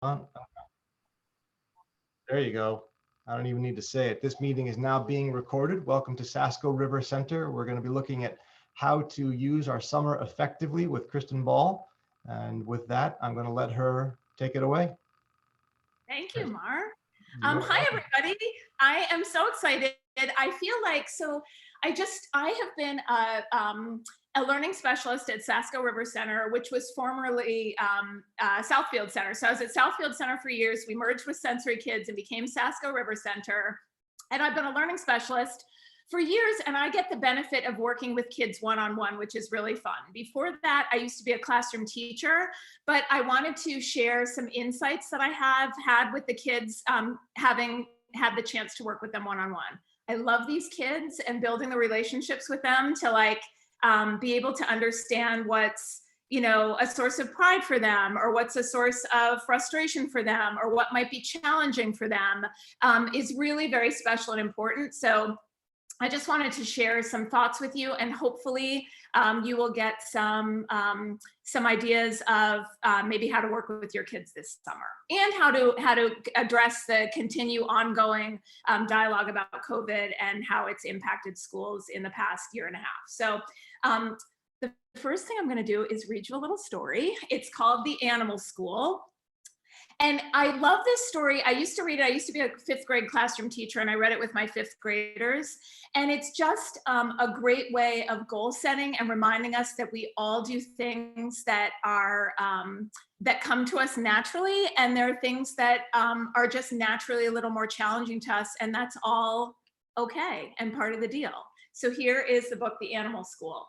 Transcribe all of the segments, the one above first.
On. There you go. I don't even need to say it. This meeting is now being recorded. Welcome to Sasko River Center. We're going to be looking at how to use our summer effectively with Kristen Ball. And with that, I'm going to let her take it away. Thank you, Mar. You're Hi, welcome. everybody. I am so excited. I feel like, I have been a learning specialist at Sasko River Center, which was formerly Southfield Center. So I was at Southfield Center for years. We merged with Sensory Kids and became Sasko River Center. And I've been a learning specialist for years, and I get the benefit of working with kids one-on-one, which is really fun. Before that, I used to be a classroom teacher, but I wanted to share some insights that I have had with the kids, having had the chance to work with them one-on-one. I love these kids and building the relationships with them to be able to understand what's a source of pride for them, or what's a source of frustration for them, or what might be challenging for them, is really very special and important. So I just wanted to share some thoughts with you, and hopefully you will get some ideas of maybe how to work with your kids this summer, and how to address the ongoing dialogue about COVID and how it's impacted schools in the past year and a half. So the first thing I'm going to do is read you a little story. It's called The Animal School. And I love this story. I used to read it. I used to be a 5th grade classroom teacher, and I read it with my 5th graders. And it's just a great way of goal setting and reminding us that we all do things that are that come to us naturally, and there are things that are just naturally a little more challenging to us, and that's all okay and part of the deal. So here is the book, The Animal School.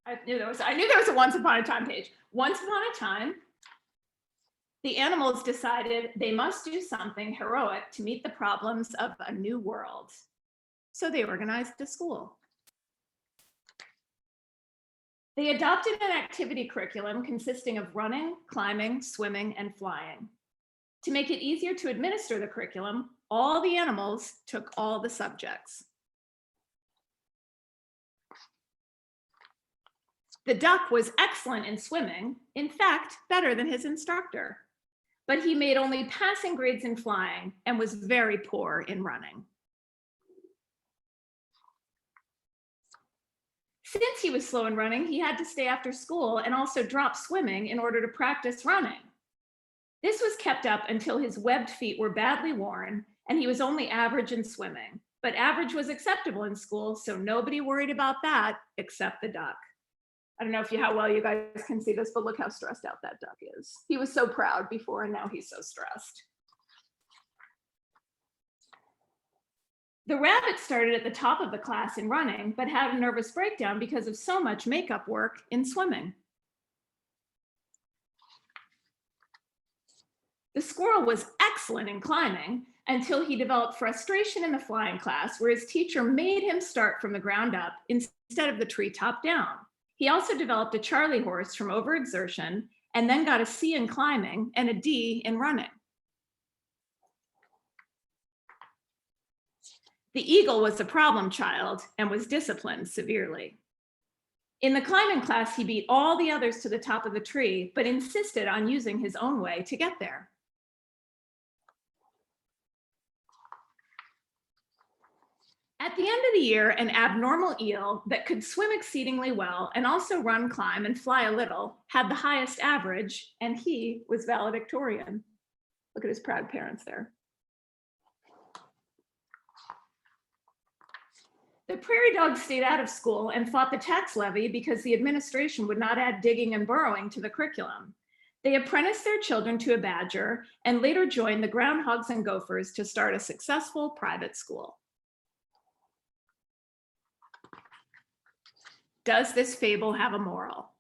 I knew there was a once upon a time page. Once upon a time, the animals decided they must do something heroic to meet the problems of a new world. So they organized a school. They adopted an activity curriculum consisting of running, climbing, swimming, and flying. To make it easier to administer the curriculum, all the animals took all the subjects. The duck was excellent in swimming, in fact, better than his instructor. But he made only passing grades in flying and was very poor in running. Since he was slow in running, he had to stay after school and also drop swimming in order to practice running. This was kept up until his webbed feet were badly worn and he was only average in swimming. But average was acceptable in school, so nobody worried about that except the duck. I don't know how well you guys can see this, but look how stressed out that duck is. He was so proud before, and now he's so stressed. The rabbit started at the top of the class in running, but had a nervous breakdown because of so much makeup work in swimming. The squirrel was excellent in climbing until he developed frustration in the flying class, where his teacher made him start from the ground up instead of the treetop down. He also developed a Charlie horse from overexertion, and then got a C in climbing and a D in running. The eagle was a problem child and was disciplined severely. In the climbing class, he beat all the others to the top of the tree, but insisted on using his own way to get there. At the end of the year, an abnormal eel that could swim exceedingly well and also run, climb, and fly a little had the highest average, and he was valedictorian. Look at his proud parents there. The prairie dogs stayed out of school and fought the tax levy because the administration would not add digging and burrowing to the curriculum. They apprenticed their children to a badger and later joined the groundhogs and gophers to start a successful private school. Does this fable have a moral?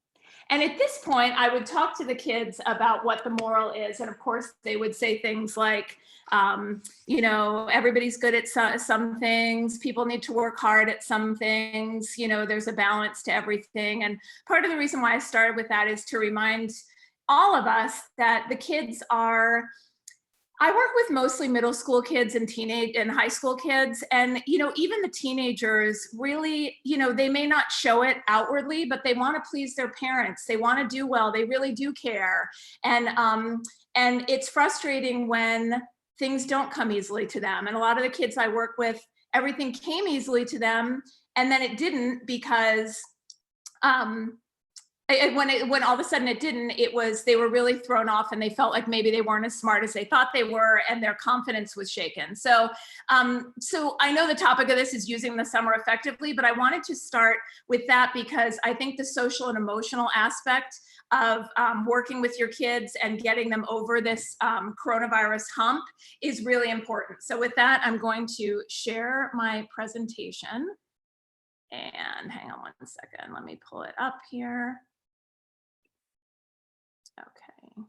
And at this point, I would talk to the kids about what the moral is. And of course, they would say things like, everybody's good at some things. People need to work hard at some things. There's a balance to everything. And part of the reason why I started with that is to remind all of us that the kids are I work with mostly middle school kids and teenage and high school kids. And, even the teenagers really, they may not show it outwardly, but they want to please their parents. They want to do well. They really do care. And it's frustrating when things don't come easily to them. And a lot of the kids I work with, everything came easily to them. And then it didn't because, when all of a sudden it didn't, they were really thrown off and they felt like maybe they weren't as smart as they thought they were and their confidence was shaken. So I know the topic of this is using the summer effectively, but I wanted to start with that because I think the social and emotional aspect of working with your kids and getting them over this coronavirus hump is really important. So with that, I'm going to share my presentation. And hang on one second, let me pull it up here. Okay.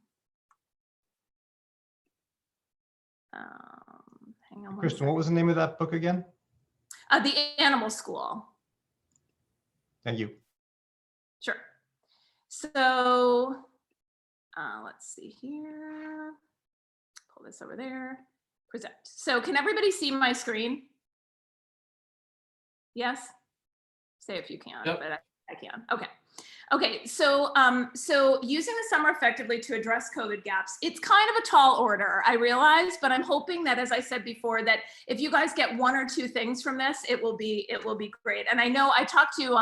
Hang on. Kristen, what was the name of that book again? The Animal School. Thank you. Sure. So let's see here. Pull this over there. Present. So can everybody see my screen? Yes? Say if you can, Yep. but I can. Okay. Okay, so using the summer effectively to address COVID gaps, it's kind of a tall order, I realize, but I'm hoping that, as I said before, that if you guys get one or two things from this, it will be great. And I know I talked to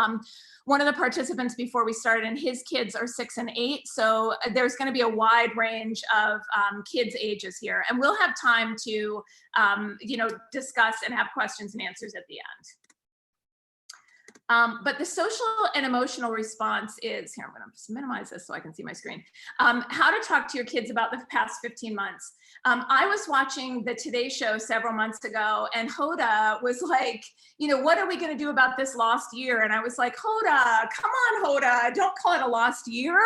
one of the participants before we started, and his kids are 6 and 8, so there's going to be a wide range of kids' ages here, and we'll have time to discuss and have questions and answers at the end. But the social and emotional response is, here, I'm going to just minimize this so I can see my screen. How to talk to your kids about the past 15 months. I was watching the Today Show several months ago, and Hoda was like, what are we going to do about this lost year? And I was like, Hoda, come on, Hoda, don't call it a lost year.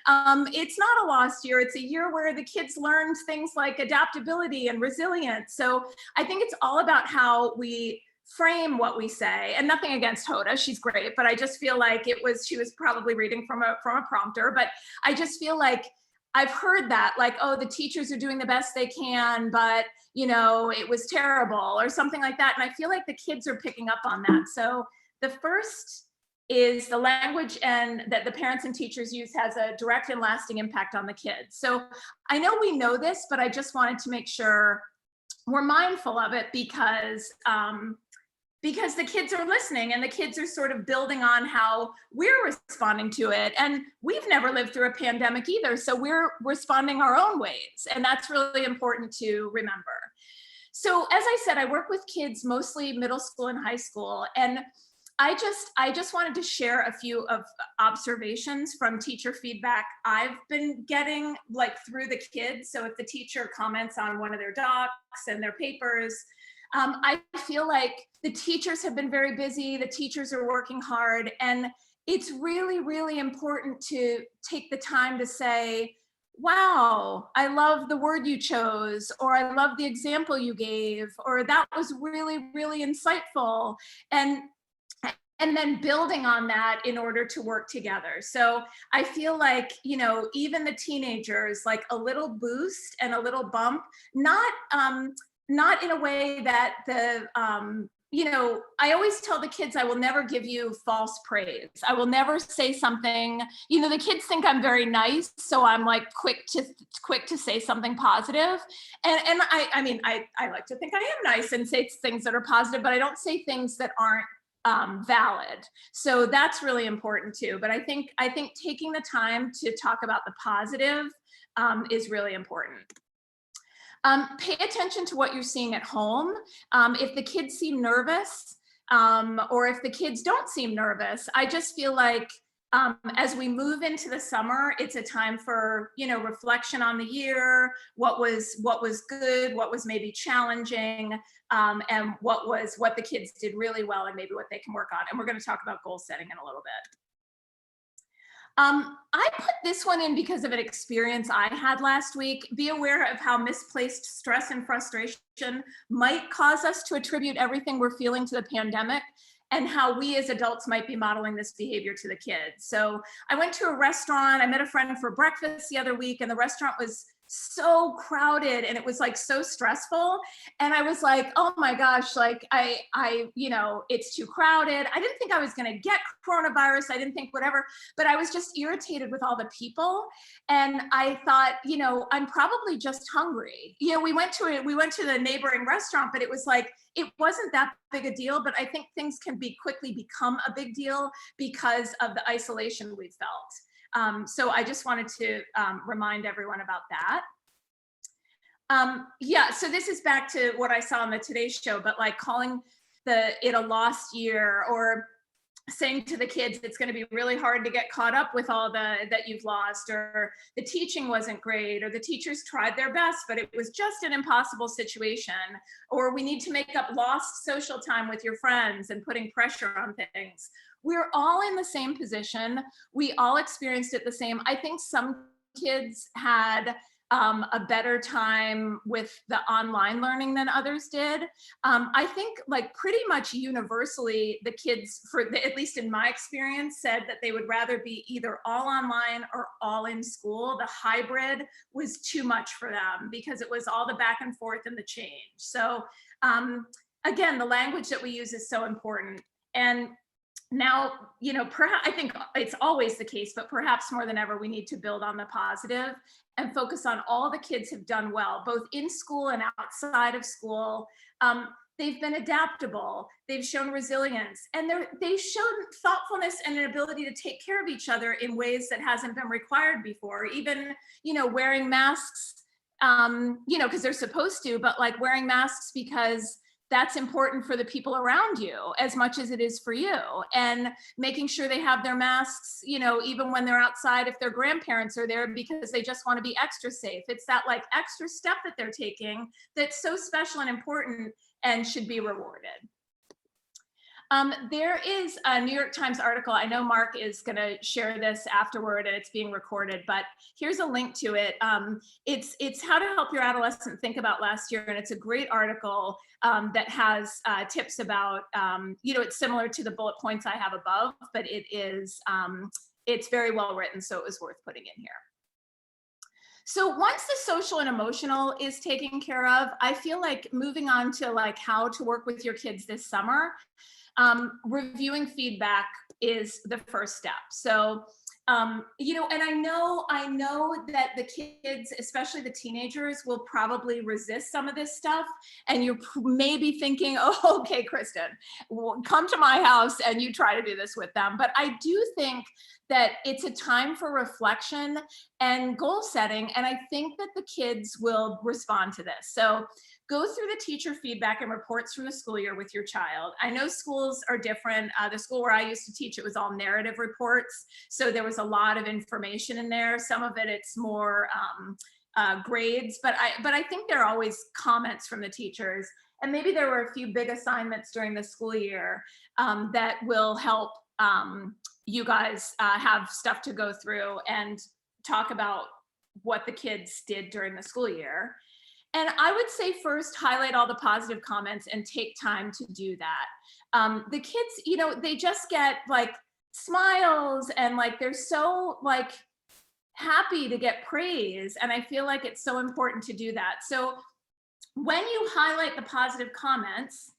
It's not a lost year. It's a year where the kids learned things like adaptability and resilience. So I think it's all about how we frame what we say, and nothing against Hoda, she's great, but I just feel like she was probably reading from a prompter, but I just feel like I've heard that, like, oh, the teachers are doing the best they can, but it was terrible or something like that. And I feel like the kids are picking up on that. So the first is the language and that the parents and teachers use has a direct and lasting impact on the kids. So I know we know this, but I just wanted to make sure we're mindful of it because the kids are listening and the kids are sort of building on how we're responding to it. And we've never lived through a pandemic either. So we're responding our own ways. And that's really important to remember. So as I said, I work with kids, mostly middle school and high school. And I just wanted to share a few of observations from teacher feedback I've been getting, like, through the kids. So if the teacher comments on one of their docs and their papers, I feel like the teachers have been very busy. The teachers are working hard. And it's really, really important to take the time to say, wow, I love the word you chose, or I love the example you gave, or that was really, really insightful. And then building on that in order to work together. So I feel like, even the teenagers, like a little boost and a little bump, not in a way that I always tell the kids, I will never give you false praise. I will never say something, the kids think I'm very nice. So I'm like quick to say something positive. And I like to think I am nice and say things that are positive, but I don't say things that aren't valid. So that's really important too. But I think taking the time to talk about the positive is really important. Pay attention to what you're seeing at home. If the kids seem nervous, or if the kids don't seem nervous, I just feel like as we move into the summer, it's a time for, reflection on the year, what was good, what was maybe challenging, and what the kids did really well and maybe what they can work on. And we're going to talk about goal setting in a little bit. I put this one in because of an experience I had last week. Be aware of how misplaced stress and frustration might cause us to attribute everything we're feeling to the pandemic, and how we as adults might be modeling this behavior to the kids. So I went to a restaurant, I met a friend for breakfast the other week, and the restaurant was so crowded and it was like so stressful. And I was like, oh my gosh, like it's too crowded. I didn't think I was going to get coronavirus. I didn't think whatever, but I was just irritated with all the people. And I thought, I'm probably just hungry. We went to the neighboring restaurant, but it was like, it wasn't that big a deal. But I think things can quickly become a big deal because of the isolation we felt. So I just wanted to remind everyone about that. Yeah, so this is back to what I saw on the Today Show, but like calling it a lost year, or saying to the kids, it's going to be really hard to get caught up with all that you've lost, or the teaching wasn't great, or the teachers tried their best, but it was just an impossible situation, or we need to make up lost social time with your friends, and putting pressure on things. We're all in the same position. We all experienced it the same. I think some kids had a better time with the online learning than others did. I think like pretty much universally, the kids, at least in my experience, said that they would rather be either all online or all in school. The hybrid was too much for them because it was all the back and forth and the change. So again, the language that we use is so important. And now, perhaps, I think it's always the case, but perhaps more than ever, we need to build on the positive and focus on all the kids have done well, both in school and outside of school. They've been adaptable, they've shown resilience, and they've shown thoughtfulness and an ability to take care of each other in ways that hasn't been required before. Even, wearing masks, because they're supposed to, but like wearing masks because that's important for the people around you as much as it is for you, and making sure they have their masks, even when they're outside, if their grandparents are there, because they just want to be extra safe. It's that like extra step that they're taking that's so special and important and should be rewarded. There is a New York Times article. I know Mark is going to share this afterward and it's being recorded, but here's a link to it. It's how to help your adolescent think about last year. And it's a great article that has tips about, it's similar to the bullet points I have above, but it's very well written. So it was worth putting in here. So once the social and emotional is taken care of, I feel like moving on to like how to work with your kids this summer. Reviewing feedback is the first step. So, and I know that the kids, especially the teenagers, will probably resist some of this stuff. And you're maybe thinking, oh, okay, Kristen, come to my house and you try to do this with them. But I do think that it's a time for reflection and goal setting. And I think that the kids will respond to this. So go through the teacher feedback and reports from the school year with your child. I know schools are different. The school where I used to teach, it was all narrative reports. So there was a lot of information in there. Some of it's more grades, but I think there are always comments from the teachers. And maybe there were a few big assignments during the school year that will help you guys have stuff to go through and talk about what the kids did during the school year. And I would say first, highlight all the positive comments and take time to do that. The kids, they just get like smiles and like they're so like happy to get praise. And I feel like it's so important to do that. So when you highlight the positive comments,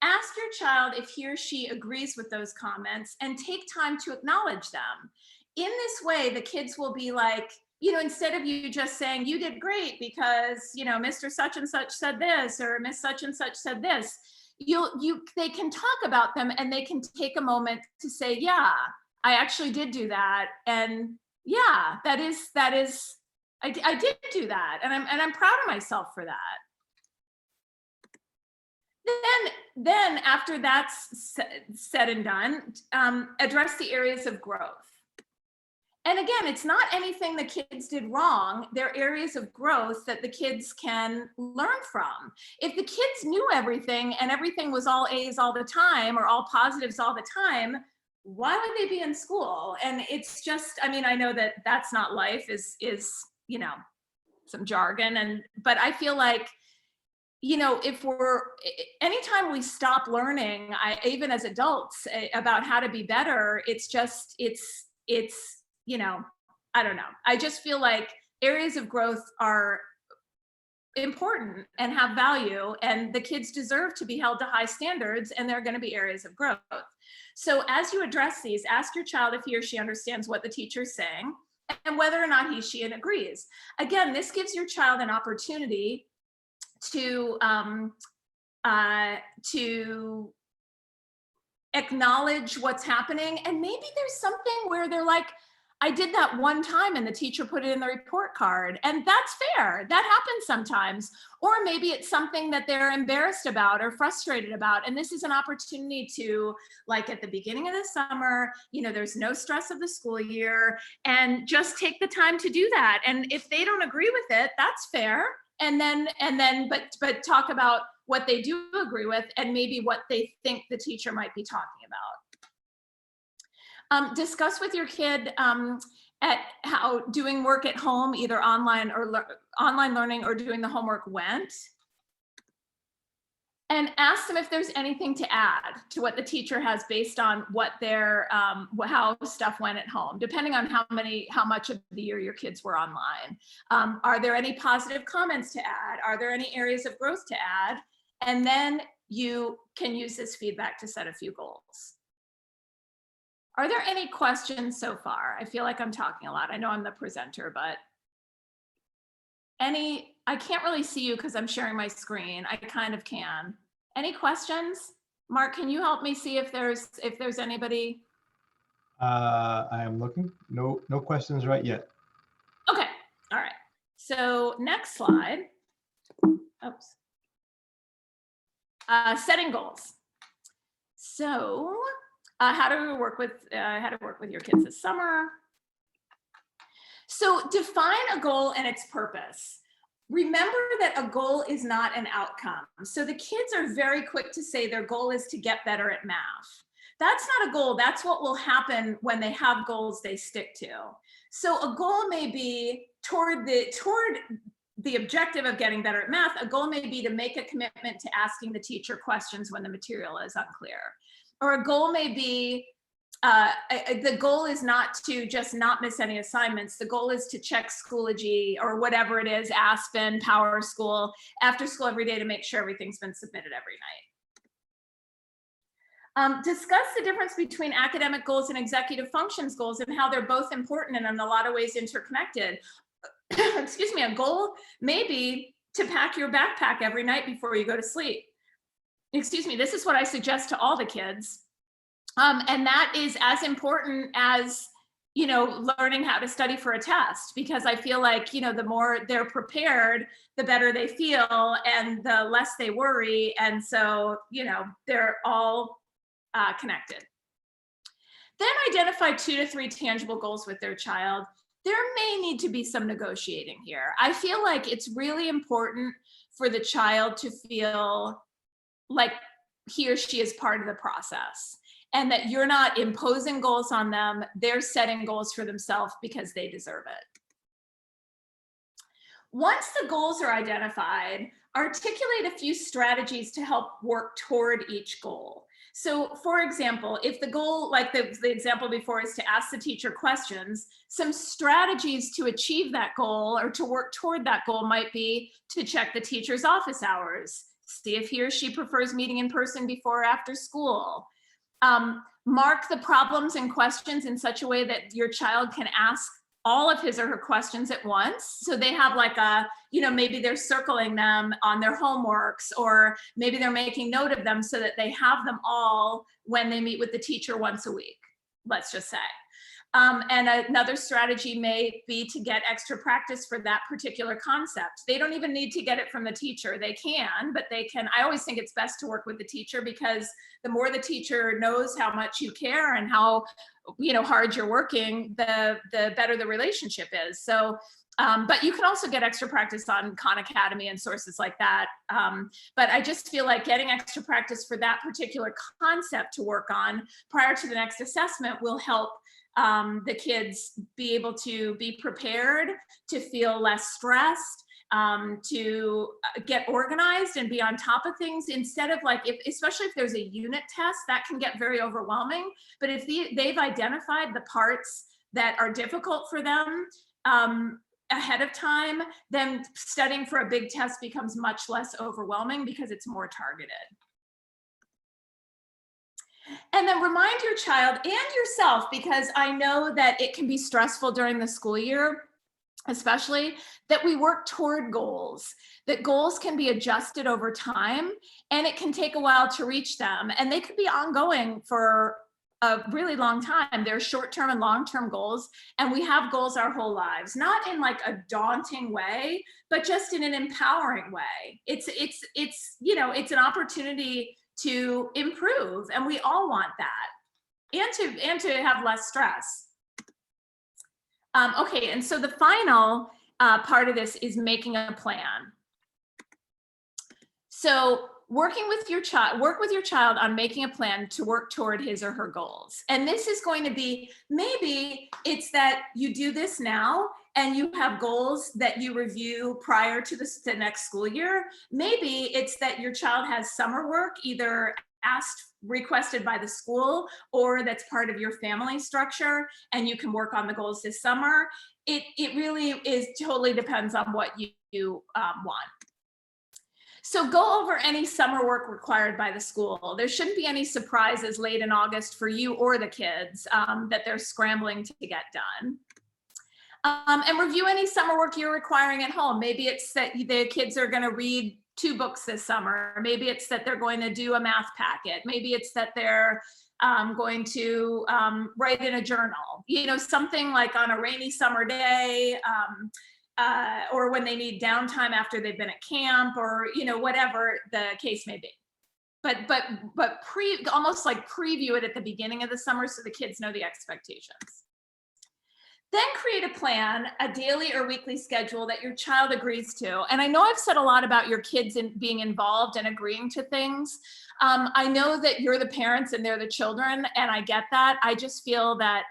ask your child if he or she agrees with those comments and take time to acknowledge them. In this way, the kids will be like, instead of you just saying you did great because, Mr. Such and Such said this or Miss Such and Such said this, they can talk about them and they can take a moment to say, yeah, I actually did do that. And yeah, I did do that. And I'm proud of myself for that. Then after that's said and done, address the areas of growth. And again, it's not anything the kids did wrong. They're areas of growth that the kids can learn from. If the kids knew everything and everything was all A's all the time or all positives all the time, why would they be in school? And it's just, I know that that's not life is some jargon. But I feel like, anytime we stop learning, even as adults, about how to be better, it's I don't know. I just feel like areas of growth are important and have value, and the kids deserve to be held to high standards, and they're going to be areas of growth. So as you address these, ask your child if he or she understands what the teacher is saying and whether or not she agrees. Again, this gives your child an opportunity to acknowledge what's happening, and maybe there's something where they're like, I did that one time and the teacher put it in the report card, and that's fair. That happens sometimes. Or maybe it's something that they're embarrassed about or frustrated about. And this is an opportunity to, like at the beginning of the summer, there's no stress of the school year, and just take the time to do that. And if they don't agree with it, that's fair. But talk about what they do agree with and maybe what they think the teacher might be talking about. Discuss with your kid at how doing work at home, either online learning or doing the homework went. And ask them if there's anything to add to what the teacher has based on what their how stuff went at home, depending on how much of the year your kids were online. Are there any positive comments to add? Are there any areas of growth to add? And then you can use this feedback to set a few goals. Are there any questions so far? I feel like I'm talking a lot. I know I'm the presenter, but I can't really see you because I'm sharing my screen. I kind of can. Any questions? Mark, can you help me see if there's anybody? I am looking. No questions right yet. Okay, all right. So next slide. Oops. Setting goals. So how to work with your kids this summer. So define a goal and its purpose. Remember that a goal is not an outcome. So the kids are very quick to say their goal is to get better at math. That's not a goal. That's what will happen when they have goals they stick to. So a goal may be toward the objective of getting better at math. A goal may be to make a commitment to asking the teacher questions when the material is unclear. Or a goal may be, the goal is not to just not miss any assignments. The goal is to check Schoology or whatever it is, Aspen, Power School, after school every day to make sure everything's been submitted every night. Discuss the difference between academic goals and executive functions goals and how they're both important and in a lot of ways interconnected. Excuse me, a goal may be to pack your backpack every night before you go to sleep. Excuse me, this is what I suggest to all the kids. And that is as important as, learning how to study for a test, because I feel like, the more they're prepared, the better they feel and the less they worry. And so, they're all connected. Then identify 2 to 3 tangible goals with their child. There may need to be some negotiating here. I feel like it's really important for the child to feel like he or she is part of the process and that you're not imposing goals on them. They're setting goals for themselves because they deserve it. Once the goals are identified, articulate a few strategies to help work toward each goal. So for example, if the goal, like the example before, is to ask the teacher questions, some strategies to achieve that goal or to work toward that goal might be to check the teacher's office hours, see if he or she prefers meeting in person before or after school. Mark the problems and questions in such a way that your child can ask all of his or her questions at once. So they have like maybe they're circling them on their homeworks, or maybe they're making note of them so that they have them all when they meet with the teacher once a week, let's just say. And another strategy may be to get extra practice for that particular concept. They don't even need to get it from the teacher. They can, but they can. I always think it's best to work with the teacher, because the more the teacher knows how much you care and how hard you're working, the better the relationship is. So, but you can also get extra practice on Khan Academy and sources like that. But I just feel like getting extra practice for that particular concept to work on prior to the next assessment will help the kids be able to be prepared, to feel less stressed, to get organized and be on top of things, instead of like, especially if there's a unit test, that can get very overwhelming. But if they've identified the parts that are difficult for them, ahead of time, then studying for a big test becomes much less overwhelming because it's more targeted. And then remind your child and yourself, because I know that it can be stressful during the school year, especially, that we work toward goals, that goals can be adjusted over time and it can take a while to reach them. And they could be ongoing for a really long time. There's short-term and long-term goals, and we have goals our whole lives, not in like a daunting way, but just in an empowering way. It's an opportunity to improve, and we all want that, and to have less stress. Okay, and so the final part of this is making a plan. So work with your child on making a plan to work toward his or her goals. And this is going to be, maybe it's that you do this now and you have goals that you review prior to the next school year. Maybe it's that your child has summer work, either requested by the school, or that's part of your family structure, and you can work on the goals this summer. It really totally depends on what you want. So go over any summer work required by the school. There shouldn't be any surprises late in August for you or the kids that they're scrambling to get done. And review any summer work you're requiring at home. Maybe it's that the kids are going to read 2 books this summer. Maybe it's that they're going to do a math packet. Maybe it's that they're going to write in a journal. Something like on a rainy summer day, or when they need downtime after they've been at camp, or whatever the case may be. But almost like preview it at the beginning of the summer so the kids know the expectations. Then create a plan, a daily or weekly schedule that your child agrees to. And I know I've said a lot about your kids being involved and agreeing to things. I know that you're the parents and they're the children, and I get that. I just feel that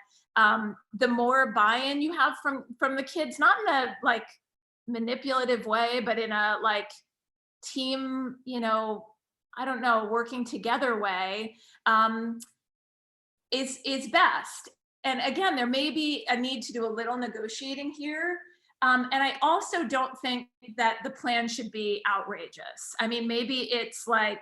the more buy-in you have from the kids, not in a like manipulative way, but in a like team, I don't know, working together way, is best. And again, there may be a need to do a little negotiating here. And I also don't think that the plan should be outrageous. I mean, maybe it's like,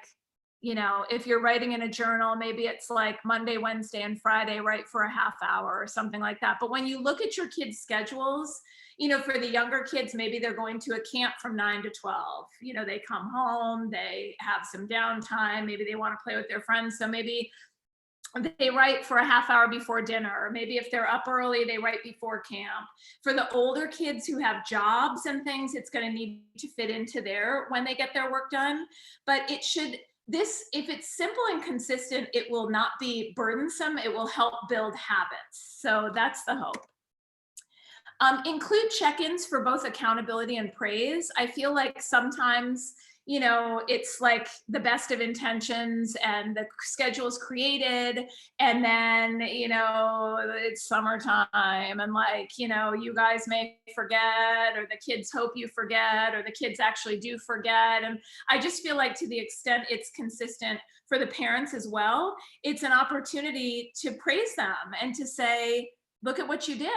if you're writing in a journal, maybe it's like Monday, Wednesday, and Friday, write for a half hour or something like that. But when you look at your kids' schedules, for the younger kids, maybe they're going to a camp from 9 to 12. They come home, they have some downtime, maybe they want to play with their friends. So maybe they write for a half hour before dinner, or maybe if they're up early, they write before camp. For the older kids who have jobs and things, it's going to need to fit into when they get their work done. But if it's simple and consistent, it will not be burdensome. It will help build habits. So that's the hope. Include check-ins for both accountability and praise. I feel like sometimes, it's like the best of intentions and the schedule's created, and then, it's summertime and you guys may forget, or the kids hope you forget, or the kids actually do forget. And I just feel like, to the extent it's consistent for the parents as well, it's an opportunity to praise them and to say, look at what you did.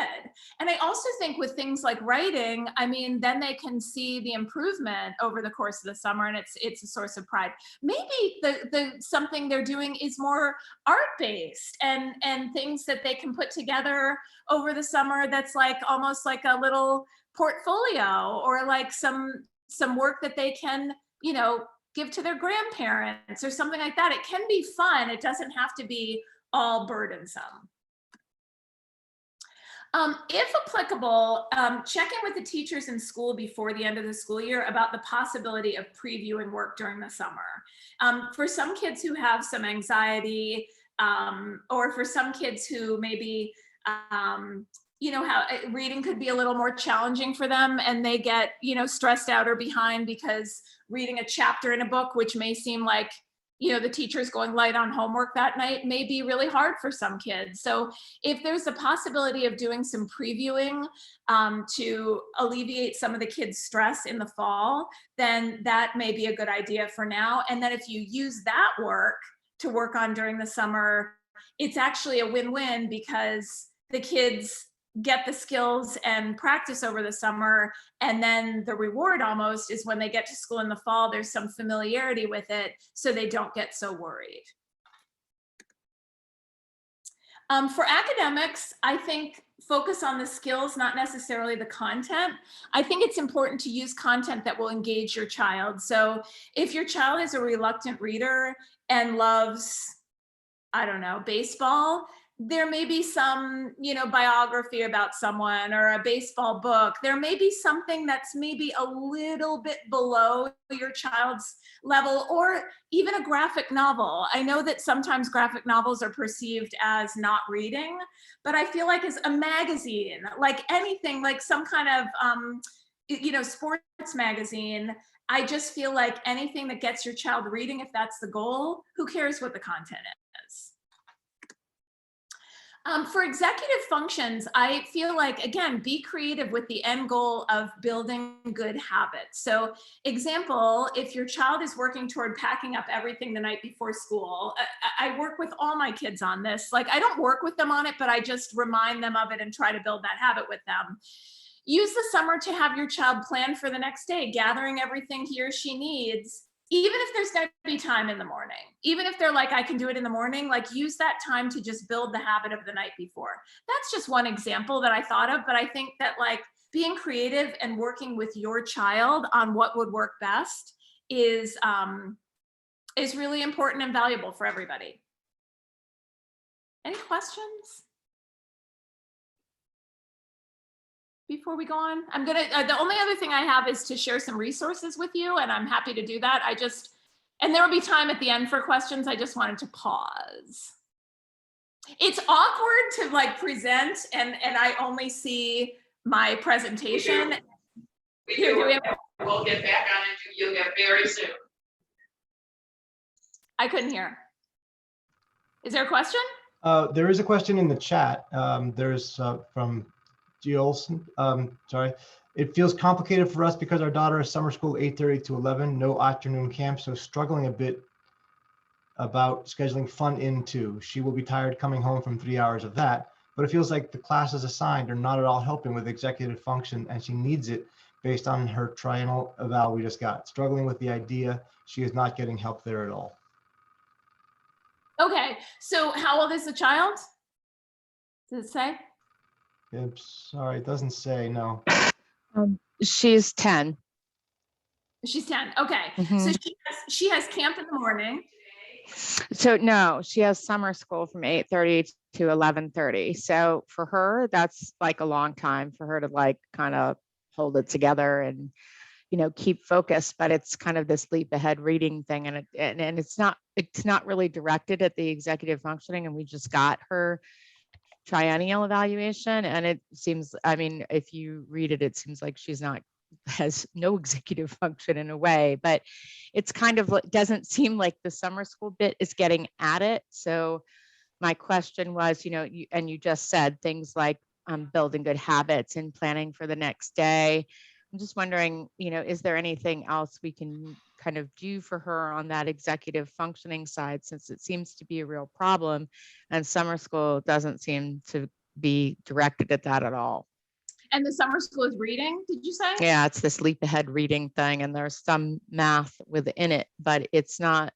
And I also think with things like writing, I mean, then they can see the improvement over the course of the summer, and it's a source of pride. Maybe the something they're doing is more art-based and things that they can put together over the summer that's like almost like a little portfolio, or like some work that they can, give to their grandparents or something like that. It can be fun. It doesn't have to be all burdensome. If applicable, check in with the teachers in school before the end of the school year about the possibility of previewing work during the summer. For some kids who have some anxiety, or for some kids who maybe, how reading could be a little more challenging for them, and they get, stressed out or behind because reading a chapter in a book, which may seem like, the teacher's going light on homework that night, may be really hard for some kids. So if there's a possibility of doing some previewing to alleviate some of the kids' stress in the fall, then that may be a good idea for now. And then if you use that work to work on during the summer, it's actually a win-win, because the kids get the skills and practice over the summer. And then the reward almost is when they get to school in the fall, there's some familiarity with it, so they don't get so worried. For academics, I think focus on the skills, not necessarily the content. I think it's important to use content that will engage your child. So if your child is a reluctant reader and loves, I don't know, baseball, there may be some, biography about someone or a baseball book. There may be something that's maybe a little bit below your child's level, or even a graphic novel. I know that sometimes graphic novels are perceived as not reading, but I feel like as a magazine, like anything, like some kind of, sports magazine, I just feel like anything that gets your child reading, if that's the goal, who cares what the content is? For executive functions, I feel like, again, be creative with the end goal of building good habits. So example, if your child is working toward packing up everything the night before school, I work with all my kids on this. Like, I don't work with them on it, but I just remind them of it and try to build that habit with them. Use the summer to have your child plan for the next day, gathering everything he or she needs, even if there's going to be time in the morning, even if they're like, I can do it in the morning, like use that time to just build the habit of the night before. That's just one example that I thought of, but I think that like being creative and working with your child on what would work best is really important and valuable for everybody. Any questions before we go on? I'm gonna, the only other thing I have is to share some resources with you, and I'm happy to do that. And there will be time at the end for questions. I just wanted to pause. It's awkward to like present and I only see my presentation. We'll get back on it, you'll get very soon. I couldn't hear. Is there a question? There is a question in the chat. There's from G. Olson. Sorry. It feels complicated for us because our daughter is summer school 8:30 to 11, no afternoon camp, so struggling a bit about scheduling fun in too. She will be tired coming home from 3 hours of that, but it feels like the classes assigned are not at all helping with executive function, and she needs it based on her triennial eval we just got. Struggling with the idea she is not getting help there at all. Okay, so how old is the child? Does it say? Sorry, it doesn't say, no. She's 10. She's 10. Okay. Mm-hmm. So she has camp in the morning. So no, she has summer school from 8:30 to 11:30. So for her, that's like a long time for her to like kind of hold it together and, keep focus. But it's kind of this leap ahead reading thing. And it's not really directed at the executive functioning. And we just got her triennial evaluation. And it seems, if you read it, it seems like has no executive function in a way, but it's kind of doesn't seem like the summer school bit is getting at it. So my question was, you just said things like building good habits and planning for the next day. I'm just wondering, is there anything else we can kind of do for her on that executive functioning side, since it seems to be a real problem and summer school doesn't seem to be directed at that at all? And the summer school is reading, did you say? Yeah, it's this leap ahead reading thing, and there's some math within it, but it's not,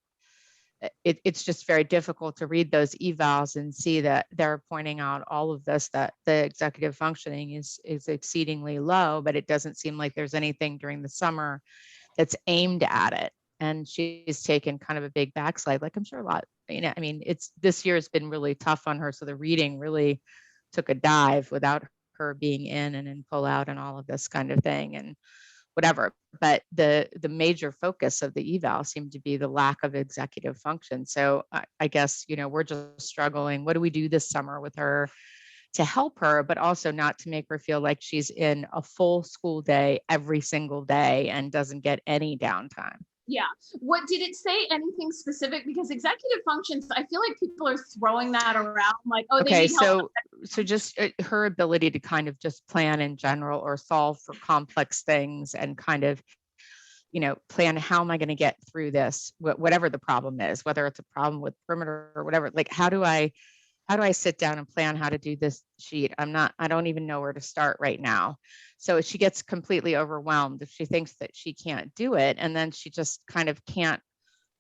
it's just very difficult to read those evals and see that they're pointing out all of this, that the executive functioning is exceedingly low, but it doesn't seem like there's anything during the summer that's aimed at it. And she's taken kind of a big backslide, like I'm sure a lot, this year has been really tough on her. So the reading really took a dive without her being in and pull out and all of this kind of thing and whatever. But the major focus of the eval seemed to be the lack of executive function. So I guess, we're just struggling. What do we do this summer with her to help her, but also not to make her feel like she's in a full school day every single day and doesn't get any downtime? Yeah. What did it say? Anything specific? Because executive functions, I feel like people are throwing that around like, oh, okay, they need help. So just her ability to kind of just plan in general or solve for complex things and kind of, plan how am I going to get through this, whatever the problem is, whether it's a problem with perimeter or whatever, like how do I how do I sit down and plan how to do this sheet? I don't even know where to start right now. So she gets completely overwhelmed if she thinks that she can't do it. And then she just kind of can't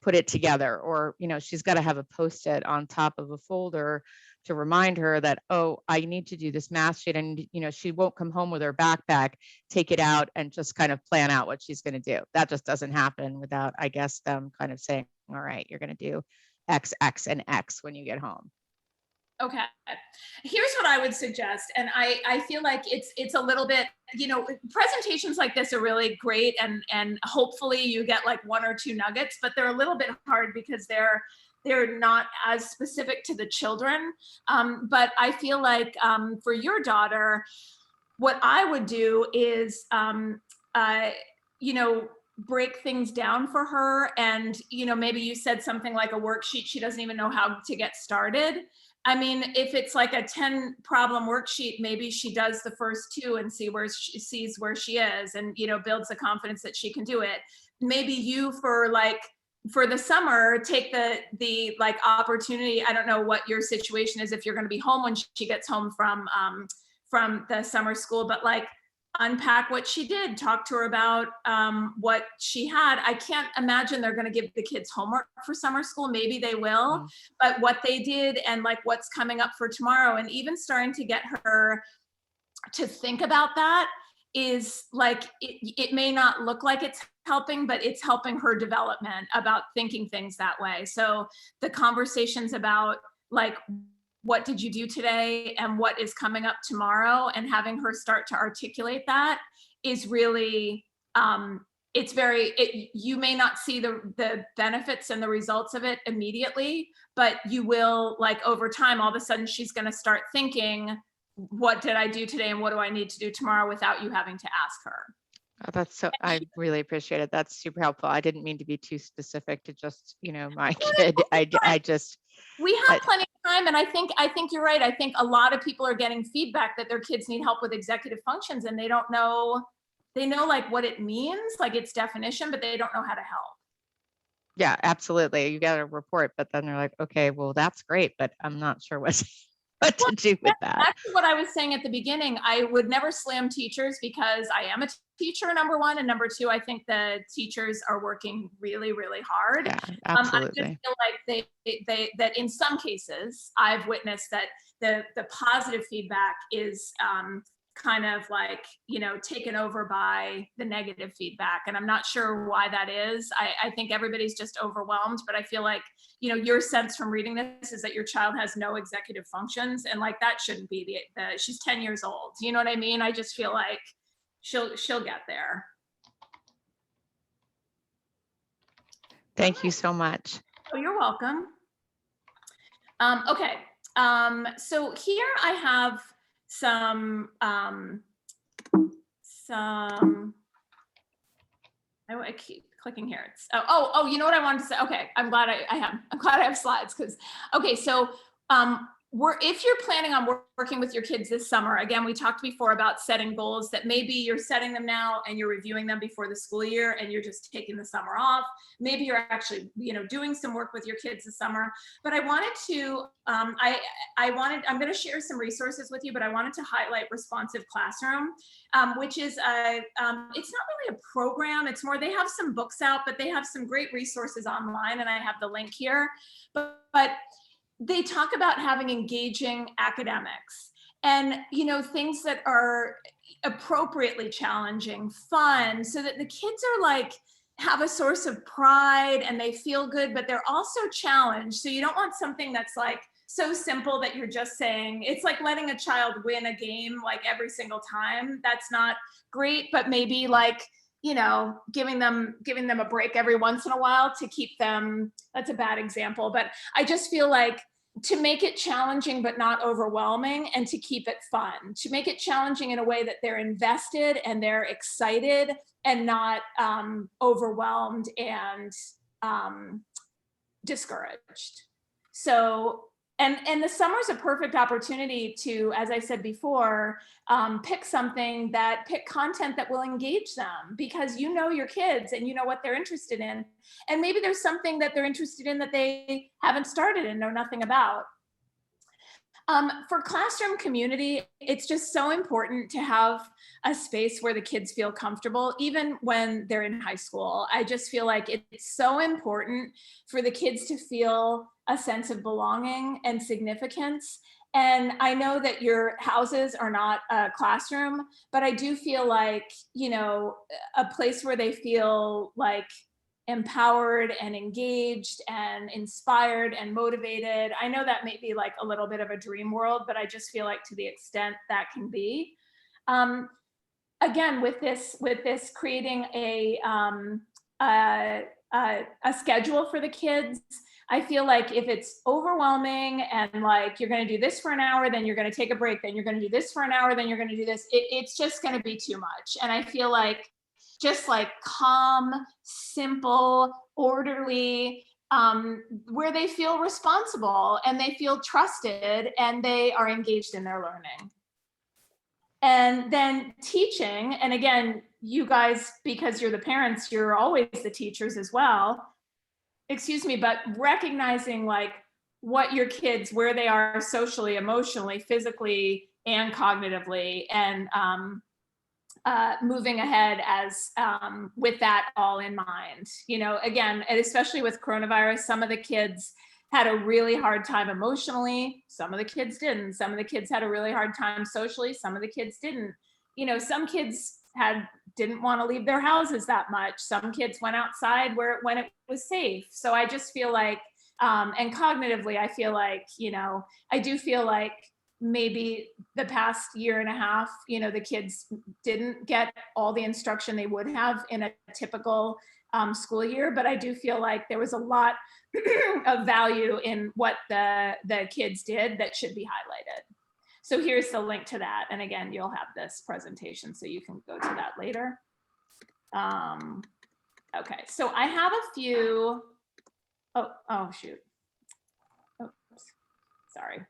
put it together, or, she's got to have a Post-it on top of a folder to remind her that, oh, I need to do this math sheet. And, she won't come home with her backpack, take it out and just kind of plan out what she's going to do. That just doesn't happen without, I guess, them kind of saying, all right, you're going to do X, X, and X when you get home. Okay, here's what I would suggest. And I feel like it's a little bit, presentations like this are really great, and hopefully you get like one or two nuggets, but they're a little bit hard because they're not as specific to the children. But I feel like for your daughter, what I would do is, break things down for her. And, maybe you said something like a worksheet, she doesn't even know how to get started. I mean, if it's like a 10 problem worksheet, maybe she does the first 2 and sees where she is, and, builds the confidence that she can do it. Maybe you, for the summer, take the like opportunity. I don't know what your situation is, if you're going to be home when she gets home from the summer school, but like, unpack what she did, talk to her about what she had. I can't imagine they're going to give the kids homework for summer school. Maybe they will, but what they did and like what's coming up for tomorrow, and even starting to get her to think about that is like, it may not look like it's helping, but it's helping her development about thinking things that way. So the conversations about like, what did you do today and what is coming up tomorrow, and having her start to articulate that is really, you may not see the benefits and the results of it immediately, but you will, like, over time, all of a sudden she's going to start thinking, what did I do today and what do I need to do tomorrow, without you having to ask her. Oh, I really appreciate it. That's super helpful. I didn't mean to be too specific to just, my kid. We have plenty of time, and I think you're right. I think a lot of people are getting feedback that their kids need help with executive functions, and they don't know. They know like what it means, like its definition, but they don't know how to help. Yeah, absolutely. You got a report, but then they're like, okay, well, that's great, but I'm not sure what to do with that. That's what I was saying at the beginning. I would never slam teachers, because I am a teacher, number one, and number two, I think the teachers are working really, really hard. Yeah, absolutely. I just feel like that in some cases I've witnessed that the positive feedback is kind of like, taken over by the negative feedback. And I'm not sure why that is. I think everybody's just overwhelmed, but I feel like, your sense from reading this is that your child has no executive functions, and like, that shouldn't be she's 10 years old. You know what I mean? I just feel like she'll get there. Thank you so much. Oh, you're welcome. Okay. So here I have some, I keep clicking here. It's, you know what I wanted to say? Okay. I'm glad I have slides, because, okay. So, if you're planning on working with your kids this summer, again, we talked before about setting goals that maybe you're setting them now and you're reviewing them before the school year, and you're just taking the summer off. Maybe you're actually, doing some work with your kids this summer. But I wanted to, I'm going to share some resources with you, but I wanted to highlight Responsive Classroom, which is it's not really a program. It's more, they have some books out, but they have some great resources online, and I have the link here. But they talk about having engaging academics, and, things that are appropriately challenging, fun, so that the kids are like, have a source of pride and they feel good, but they're also challenged. So you don't want something that's like so simple that you're just saying, it's like letting a child win a game like every single time. That's not great, but maybe like, giving them a break every once in a while to keep them, that's a bad example, but I just feel like, to make it challenging but not overwhelming, and to keep it fun, to make it challenging in a way that they're invested and they're excited, and not overwhelmed and discouraged. So, and the summer's a perfect opportunity to, as I said before, pick content that will engage them, because your kids and what they're interested in. And maybe there's something that they're interested in that they haven't started and know nothing about. For classroom community, it's just so important to have a space where the kids feel comfortable, even when they're in high school. I just feel like it's so important for the kids to feel a sense of belonging and significance. And I know that your houses are not a classroom, but I do feel like, you know, a place where they feel like empowered and engaged and inspired and motivated. I know that may be like a little bit of a dream world, but I just feel like to the extent that can be. Again, with this creating a schedule for the kids, I feel like if it's overwhelming and like you're going to do this for an hour, then you're going to take a break, then you're going to do this for an hour, then you're going to do this, it's just going to be too much. And I feel like just like calm, simple, orderly, where they feel responsible and they feel trusted and they are engaged in their learning. And then teaching, and again, you guys, because you're the parents, you're always the teachers as well. Excuse me, but recognizing like what your kids, where they are socially, emotionally, physically, and cognitively, and moving ahead as with that all in mind. You know, again, and especially with coronavirus, some of the kids had a really hard time emotionally. Some of the kids didn't. Some of the kids had a really hard time socially. Some of the kids didn't. You know, some kids didn't want to leave their houses that much. Some kids went outside when it was safe. So I just feel like, and cognitively, I feel like, you know, I do feel like maybe the past year and a half, you know, the kids didn't get all the instruction they would have in a typical school year, but I do feel like there was a lot of value in what the kids did that should be highlighted. So here's the link to that. And again, you'll have this presentation, so you can go to that later. Okay, so I have a few, oh shoot. Oops, sorry.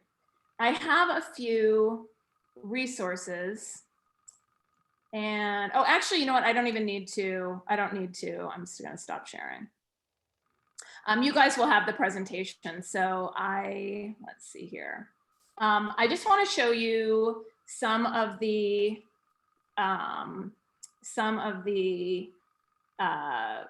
I have a few resources. And, oh, actually, you know what? I don't need to. I'm just gonna stop sharing. You guys will have the presentation. So let's see here. I just want to show you some of the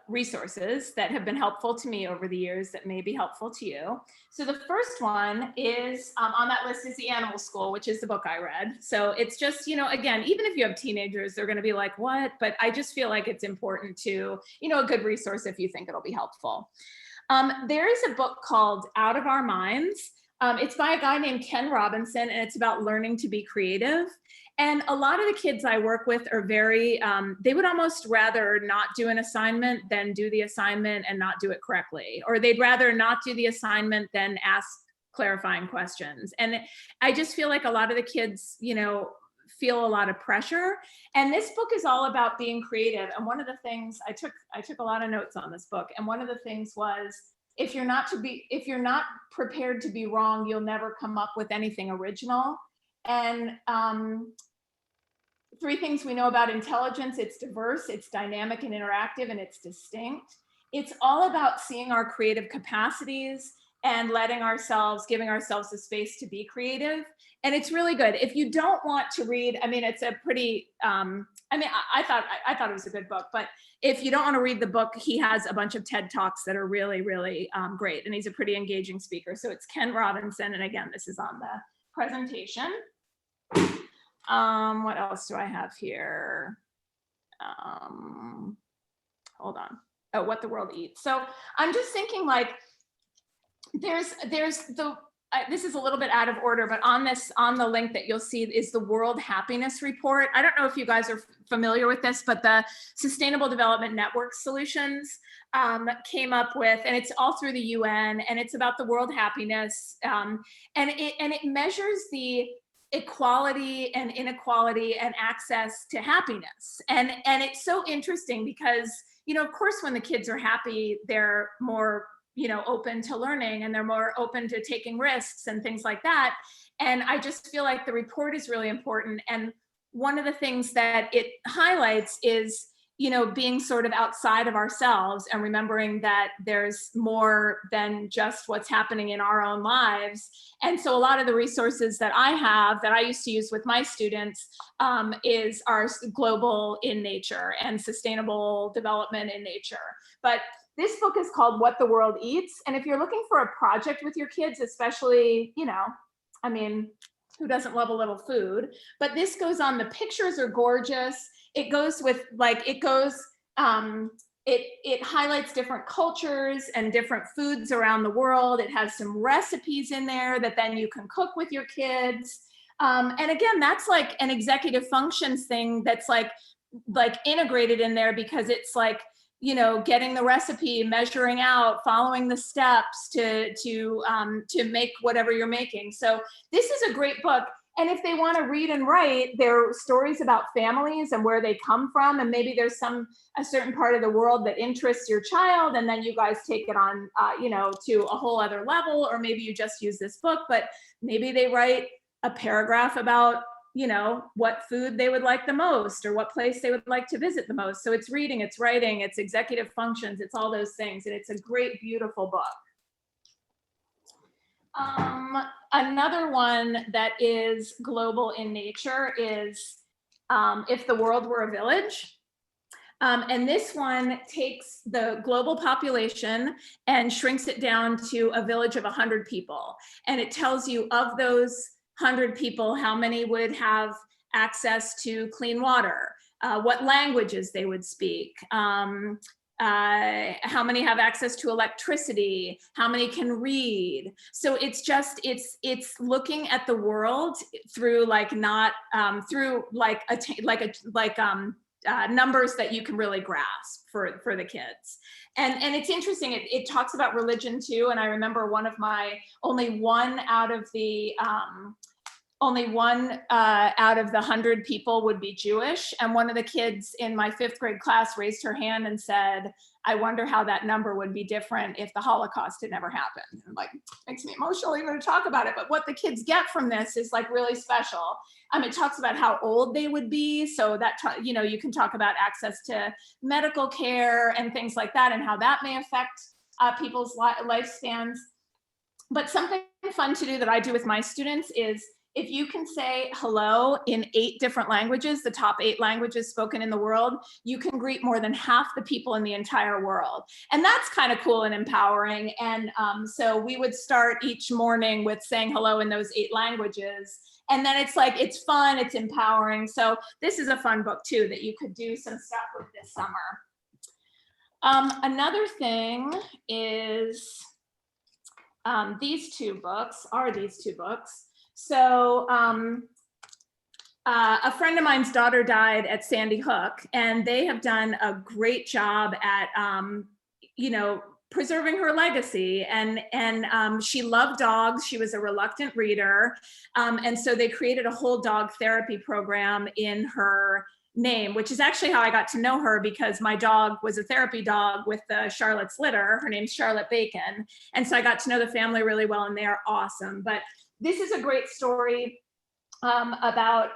resources that have been helpful to me over the years that may be helpful to you. So the first one is on that list is The Animal School, which is the book I read. So it's just, you know, again, even if you have teenagers, they're going to be like, what? But I just feel like it's important to, you know, a good resource if you think it'll be helpful. There is a book called Out of Our Minds. It's by a guy named Ken Robinson, and it's about learning to be creative. And a lot of the kids I work with are very, they would almost rather not do an assignment than do the assignment and not do it correctly. Or they'd rather not do the assignment than ask clarifying questions. And I just feel like a lot of the kids, you know, feel a lot of pressure. And this book is all about being creative. And one of the things I took a lot of notes on this book. And one of the things was, if you're not prepared to be wrong, you'll never come up with anything original. And 3 things we know about intelligence: it's diverse, it's dynamic and interactive, and it's distinct. It's all about seeing our creative capacities and giving ourselves the space to be creative. And it's really good. If you don't want to read, I mean, it's a pretty, I thought it was a good book, but if you don't want to read the book, he has a bunch of TED Talks that are really, really great. And he's a pretty engaging speaker. So it's Ken Robinson. And again, this is on the presentation. What else do I have here? Hold on. Oh, What the World Eats. So I'm just thinking, like, there's this is a little bit out of order, but on the link that you'll see is the World Happiness Report. I don't know if you guys are familiar with this, but the Sustainable Development Network Solutions came up with, and it's all through the UN, and it's about the world happiness, and it measures the equality and inequality and access to happiness. And it's so interesting because, you know, of course, when the kids are happy, they're more, you know, open to learning, and they're more open to taking risks and things like that. And I just feel like the report is really important. And one of the things that it highlights is, being sort of outside of ourselves and remembering that there's more than just what's happening in our own lives. And so a lot of the resources that I have that I used to use with my students are global in nature and sustainable development in nature. But this book is called What the World Eats. And if you're looking for a project with your kids, especially, I mean, who doesn't love a little food? But this goes on, the pictures are gorgeous. It goes with it highlights different cultures and different foods around the world. It has some recipes in there that then you can cook with your kids. And again, that's like an executive functions thing that's like integrated in there, because it's like, getting the recipe, measuring out, following the steps to make whatever you're making. So this is a great book. And if they want to read and write, there are stories about families and where they come from. And maybe there's a certain part of the world that interests your child. And then you guys take it on, to a whole other level, or maybe you just use this book, but maybe they write a paragraph about, what food they would like the most, or what place they would like to visit the most. So it's reading, it's writing, it's executive functions, it's all those things. And it's a great, beautiful book. Another one that is global in nature is If the World Were a Village. And this one takes the global population and shrinks it down to a village of 100 people. And it tells you, of those 100 people, how many would have access to clean water, what languages they would speak, how many have access to electricity, how many can read. So it's just, it's looking at the world through numbers that you can really grasp for the kids. And it's interesting, it talks about religion too. And I remember only one out of the 100 people would be Jewish. And one of the kids in my 5th grade class raised her hand and said, I wonder how that number would be different if the Holocaust had never happened. And makes me emotional even to talk about it. But what the kids get from this is really special. It talks about how old they would be. So that, you can talk about access to medical care and things like that, and how that may affect people's lifespans. But something fun to do that I do with my students is, if you can say hello in 8 different languages, the top 8 languages spoken in the world, you can greet more than half the people in the entire world. And that's kind of cool and empowering. And so we would start each morning with saying hello in those 8 languages. And then it's fun, it's empowering. So this is a fun book too, that you could do some stuff with this summer. Another thing is these two books. So a friend of mine's daughter died at Sandy Hook, and they have done a great job at, preserving her legacy. And she loved dogs. She was a reluctant reader. And so they created a whole dog therapy program in her name, which is actually how I got to know her, because my dog was a therapy dog with the Charlotte's litter. Her name's Charlotte Bacon. And so I got to know the family really well, and they are awesome. But this is a great story about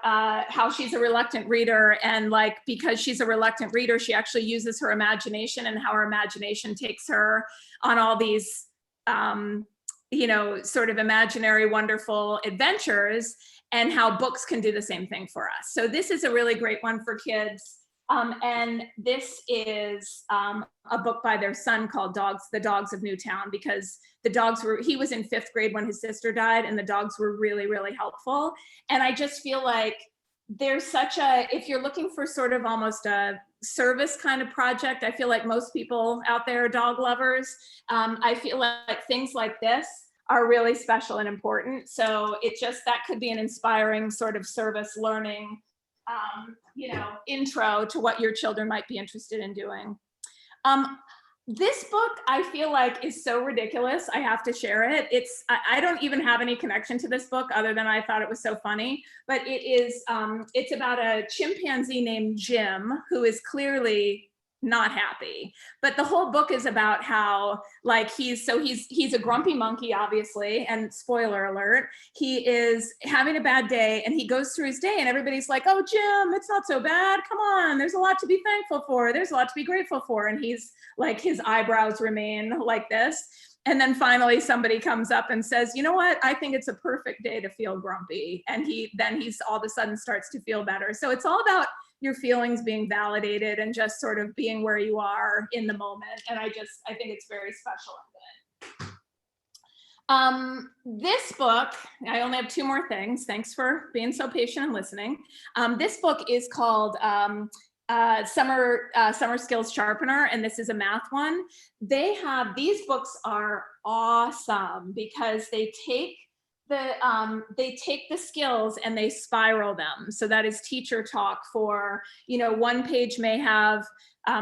how she's a reluctant reader, and because she's a reluctant reader, she actually uses her imagination, and how her imagination takes her on all these, sort of imaginary, wonderful adventures, and how books can do the same thing for us. So this is a really great one for kids. And this is a book by their son called The Dogs of Newtown, because he was in 5th grade when his sister died, and the dogs were really, really helpful. And I just feel like there's if you're looking for sort of almost a service kind of project, I feel like most people out there are dog lovers. I feel like things like this are really special and important. So that could be an inspiring sort of service learning intro to what your children might be interested in doing. This book, I feel like, is so ridiculous, I have to share it. I don't even have any connection to this book other than I thought it was so funny, but it's about a chimpanzee named Jim, who is clearly not happy. But the whole book is about how like he's a grumpy monkey, obviously, and spoiler alert, he is having a bad day and he goes through his day and everybody's like, oh, Jim, it's not so bad. Come on, there's a lot to be thankful for. There's a lot to be grateful for. And he's like, his eyebrows remain like this. And then finally somebody comes up and says, you know what, I think it's a perfect day to feel grumpy. And he's all of a sudden starts to feel better. So it's all about your feelings being validated and just sort of being where you are in the moment. And I think it's very special and good. This book, I only have 2 more things. Thanks for being so patient and listening. This book is called Summer Skills Sharpener, and this is a math one. These books are awesome because they take the skills and they spiral them. So that is teacher talk for, one page may have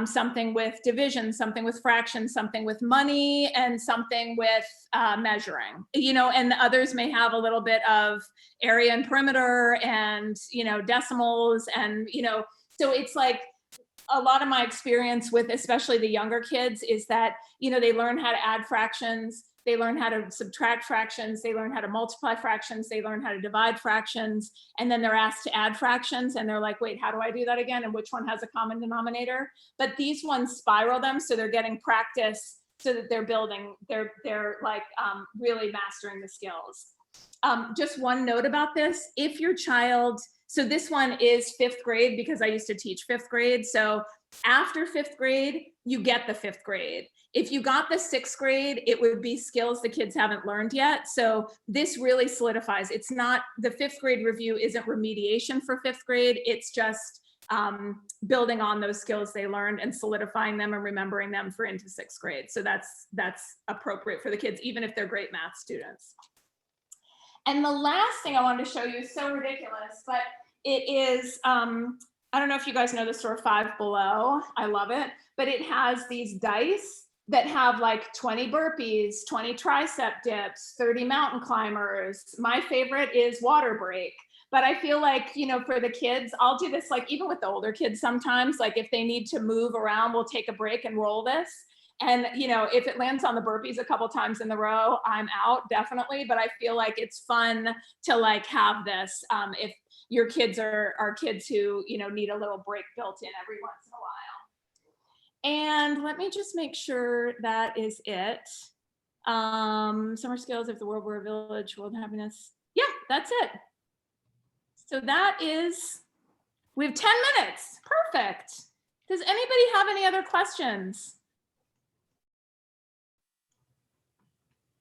something with division, something with fractions, something with money, and something with measuring, and the others may have a little bit of area and perimeter and, decimals and, so it's like a lot of my experience with especially the younger kids is that, they learn how to add fractions, they learn how to subtract fractions, they learn how to multiply fractions, they learn how to divide fractions, and then they're asked to add fractions and they're like, wait, how do I do that again? And which one has a common denominator? But these ones spiral them so they're getting practice so that they're building, they're like really mastering the skills. Just one note about this, if your child, so this one is 5th grade because I used to teach 5th grade. So after 5th grade, you get the 5th grade. If you got the 6th grade, it would be skills the kids haven't learned yet. So this really solidifies. It's not, the 5th grade review isn't remediation for 5th grade. It's just building on those skills they learned and solidifying them and remembering them for into 6th grade. So that's appropriate for the kids, even if they're great math students. And the last thing I wanted to show you is so ridiculous, but it is, I don't know if you guys know the store Five Below. I love it, but it has these dice that have like 20 burpees, 20 tricep dips, 30 mountain climbers. My favorite is water break. But I feel like, for the kids, I'll do this like even with the older kids sometimes, like if they need to move around, we'll take a break and roll this. And, if it lands on the burpees a couple times in the row, I'm out definitely. But I feel like it's fun to like have this if your kids are kids who, need a little break built in every once in a while. And let me just make sure that is it. Summer skills, if the world were a village, world happiness. Yeah, that's it. So that is, we have 10 minutes. Perfect. Does anybody have any other questions?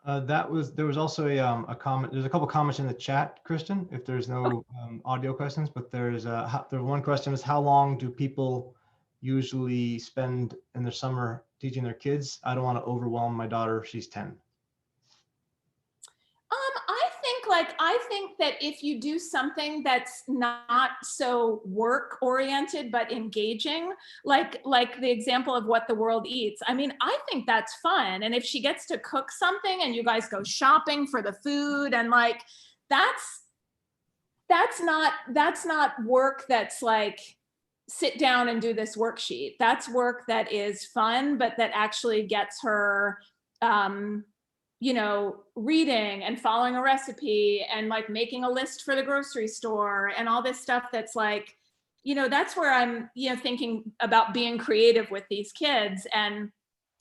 There was also a comment. There's a couple comments in the chat, Kristen, if there's no audio questions, but there's one question is, how long do people usually spend in their summer teaching their kids? I don't want to overwhelm my daughter. She's 10. I think that if you do something that's not so work oriented, but engaging, like the example of what the world eats. I mean, I think that's fun. And if she gets to cook something and you guys go shopping for the food and like, that's not work that's like, sit down and do this worksheet. That's work that is fun, but that actually gets her, reading and following a recipe and like making a list for the grocery store and all this stuff that's like, that's where I'm, thinking about being creative with these kids and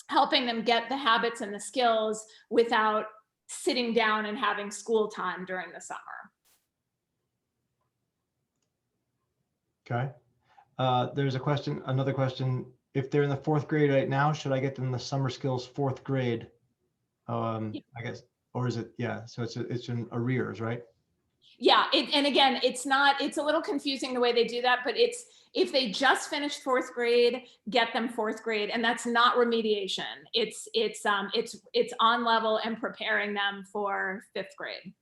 helping them get the habits and the skills without sitting down and having school time during the summer. Okay. There's another question. If they're in the 4th grade right now, should I get them the summer skills 4th grade? I guess, or is it, yeah, so it's in arrears, right? Yeah, and again, it's a little confusing the way they do that, but it's, if they just finished 4th grade, get them 4th grade, and that's not remediation. It's on level and preparing them for 5th grade.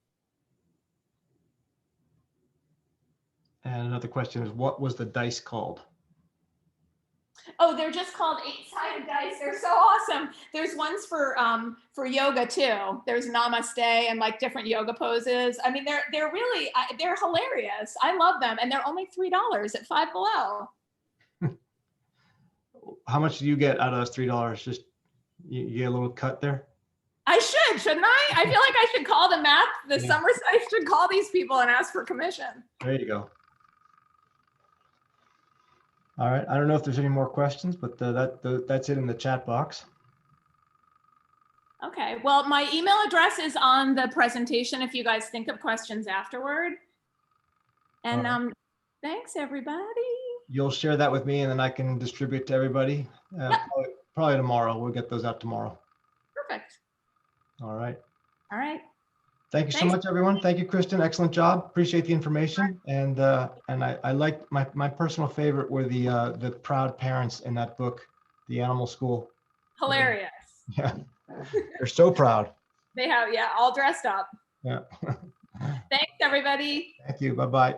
And another question is, what was the dice called? Oh, they're just called 8-sided dice. They're so awesome. There's ones for yoga too. There's namaste and like different yoga poses. I mean, they're really, they're hilarious. I love them. And they're only $3 at Five Below. how much do you get out of those $3? Just you get a little cut there? I shouldn't I? I feel like I should call the Yeah. summer, I should call these people and ask for commission. There you go. All right. I don't know if there's any more questions, but that's it in the chat box. Okay, well, my email address is on the presentation if you guys think of questions afterward. And All right. thanks, everybody. You'll share that with me and then I can distribute to everybody. Yep. Probably tomorrow. We'll get those out tomorrow. Perfect. All right. All right. Thank you so Thanks. much, everyone. Thank you, Kristen. Excellent job. Appreciate the information. And I like my personal favorite were the proud parents in that book, The Animal School. Hilarious. Yeah, they're so proud. They have, yeah, all dressed up. Yeah. Thanks, everybody. Thank you. Bye-bye.